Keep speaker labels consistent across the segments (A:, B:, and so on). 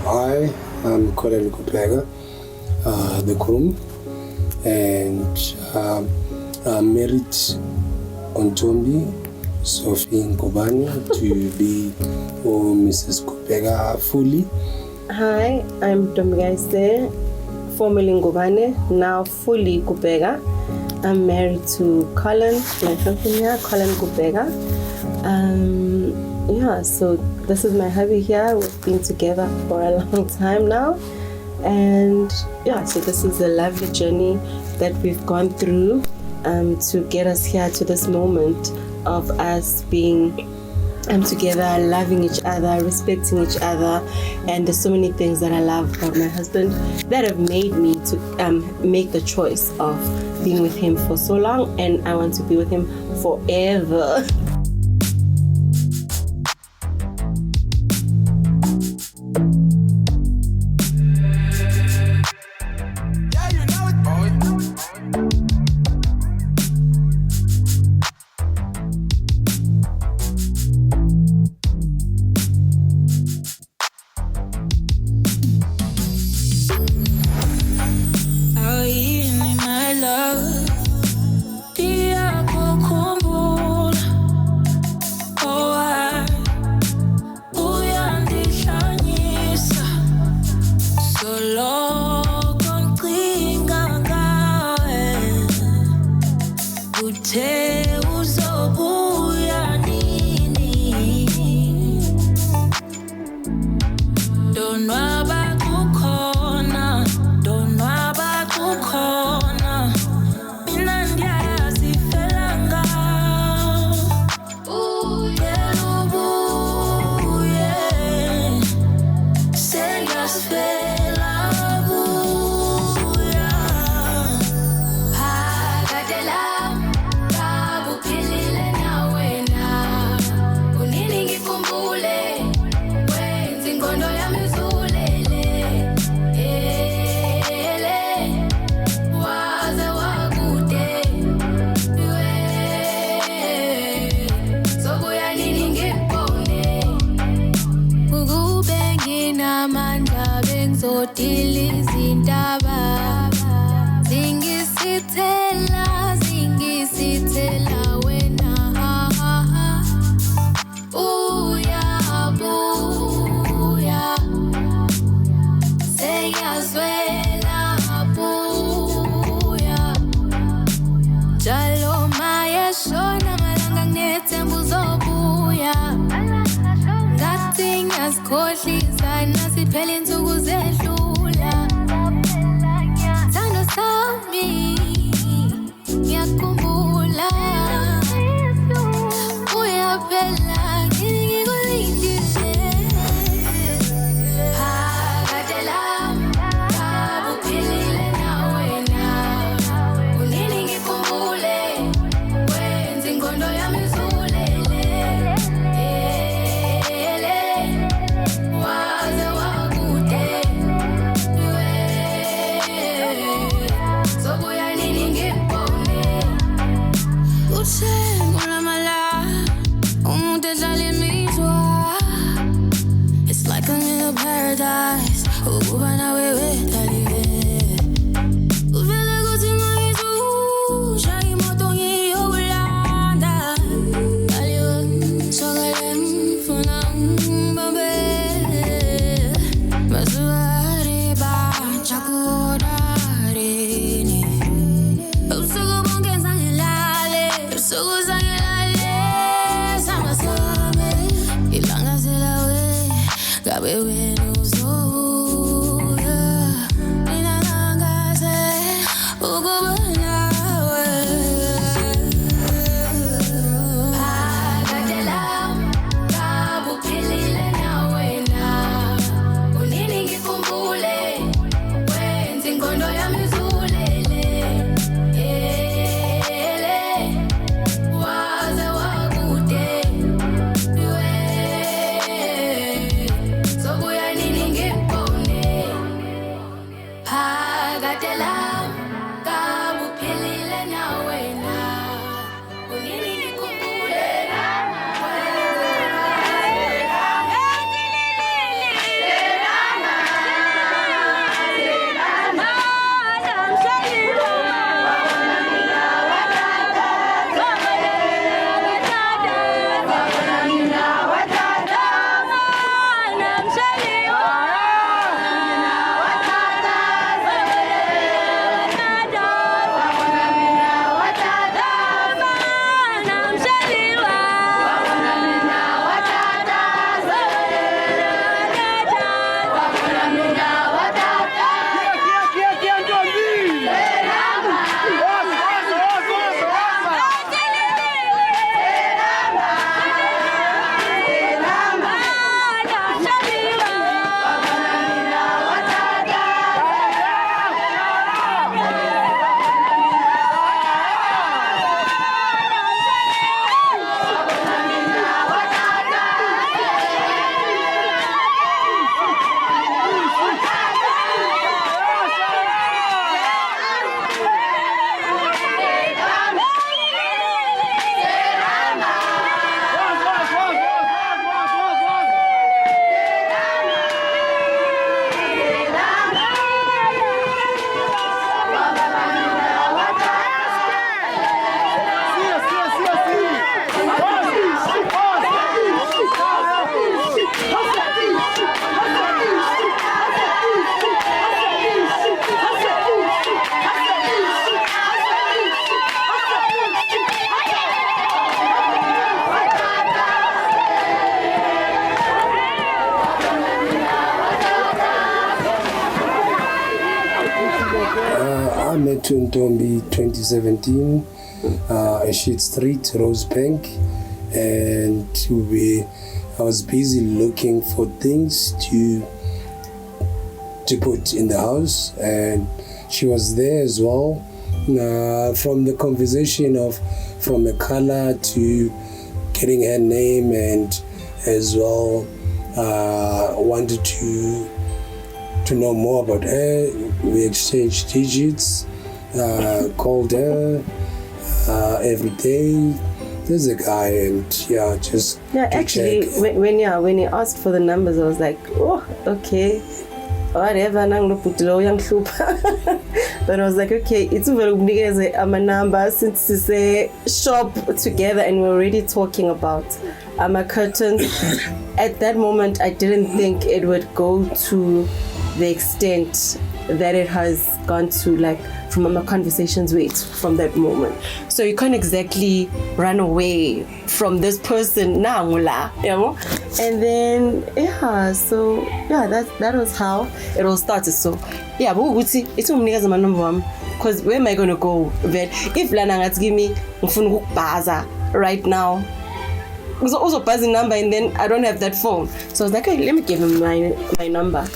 A: Hi, I'm Colin Kupega, the groom, and I'm married on Tombi, Sophie Nkobani, to be Mrs. Kupega fully.
B: Hi, I'm Domgaise, formerly Ngobane, now fully Kupega. I'm married to Colin, my husband here, Colin Kupega. So this is my hubby here. We've been together for a long time now. And so this is a lovely journey that we've gone through to get us here to this moment of us being together, loving each other, respecting each other. And there's so many things that I love about my husband that have made me to make the choice of being with him for so long, and I want to be with him forever.
A: I met Untombi 2017 at Sheet Street, Rosebank, and I was busy looking for things to put in the house, and she was there as well. From the conversation from a color to getting her name, and as well wanted to know more about her. We exchanged digits, called her every day. There's a guy, and just
B: actually
A: check.
B: when he asked for the numbers, I was like, oh, okay, whatever. But I was like, okay, it's very good. I'm a number since it's a shop together, and we're already talking about curtains. At that moment, I didn't think it would go to the extent that it has gone to, like from my conversations with from that moment. So you can't exactly run away from this person now, you know? And then that was how it all started. So it's my number one, because where am I gonna go? If Lana has give me baza right now, also buzzing number, and then I don't have that phone. So I was like, hey, let me give him my number.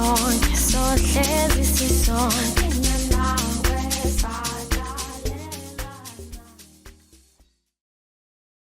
C: sonke, sohlezi sisonke.